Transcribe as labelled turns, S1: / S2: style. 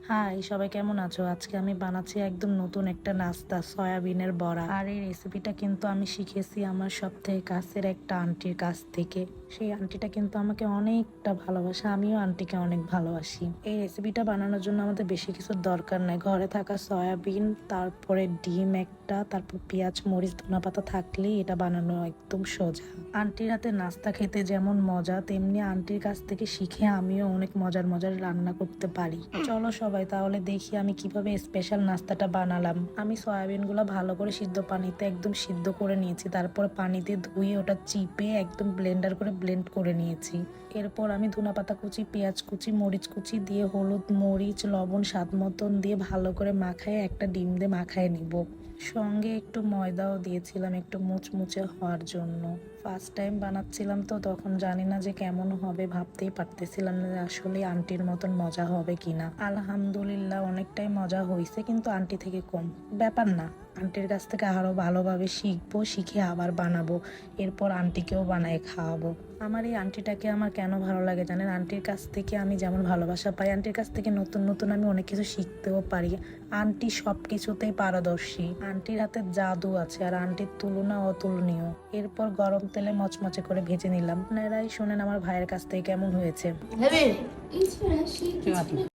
S1: High, সবাই কেমন আছো? আজকে আমি বানাচ্ছি একদম নতুন একটা নাস্তা, সয়াবিনের বড়া। আর এই রেসিপিটা কিন্তু আমি শিখেছি আমার সব থেকে কাছের একটা আন্টির কাছ থেকে। সেই আন্টিটা কিন্তু আমাকে অনেকটা ভালোবাসে, আমিও আন্টিকে অনেক ভালোবাসি। এই রেসিপিটা বানানোর জন্য আমাদের বেশি কিছুর দরকার নাই। ঘরে থাকা সয়াবিন, তারপরে ডিম একটা, তারপর পেঁয়াজ, মরিচ, ধনেপাতা থাকলেই এটা বানানো একদম সোজা। আন্টির হাতে নাস্তা খেতে যেমন মজা, তেমনি আন্টির কাছ থেকে শিখে আমিও অনেক মজার মজার রান্না করতে পারি। চলো সবাই তাহলে দেখি আমি কিভাবে স্পেশাল নাস্তাটা বানালাম। আমি সয়াবিনগুলো ভালো করে সিদ্ধ পানিতে একদম সিদ্ধ করে নিয়েছি, তারপরে পানিতে ধুয়ে ওটা চিপে একদম ব্লেন্ডার করে ব্লেন্ড করে নিয়েছি। এরপর আমি ধনেপাতা কুচি, পেঁয়াজ কুচি, মরিচ কুচি দিয়ে হলুদ, মরিচ, লবণ স্বাদ মতন দিয়ে ভালো করে মাখায় একটা ডিম দিয়ে মাখায় নিব। সঙ্গে একটু ময়দাও দিয়েছিলাম একটু মুচমুচে হওয়ার জন্য। ফার্স্ট টাইম বানাচ্ছিলাম তো তখন জানি না যে কেমন হবে, ভাবতেই পারতেছিলাম না যে আসলে আন্টির মতন মজা হবে কিনা। আলহামদুলিল্লাহ অনেকটাই মজা হয়েছে, কিন্তু আন্টি থেকে কম। ব্যাপার না, আন্টির কাছ থেকে আরো ভালোভাবে শিখবো, শিখে আবার বানাবো, এরপর আন্টিকেও বানায় খাওয়াবো। আমার এই আন্টিটাকে আমার কেন ভালো লাগে জানেন? আন্টির কাছ থেকে আমি যেমন ভালোবাসা পাই, আন্টির কাছ থেকে নতুন নতুন আমি অনেক কিছু শিখতেও পারি। আন্টি সব কিছুতেই পারদর্শী, আন্টির হাতে জাদু আছে, আর আন্টির তুলনা অতুলনীয়। এরপর গরম তেলে মচমচে করে ভেজে নিলাম। আপনারাই শোনেন আমার ভাইয়ের কাছ থেকে কেমন হয়েছে।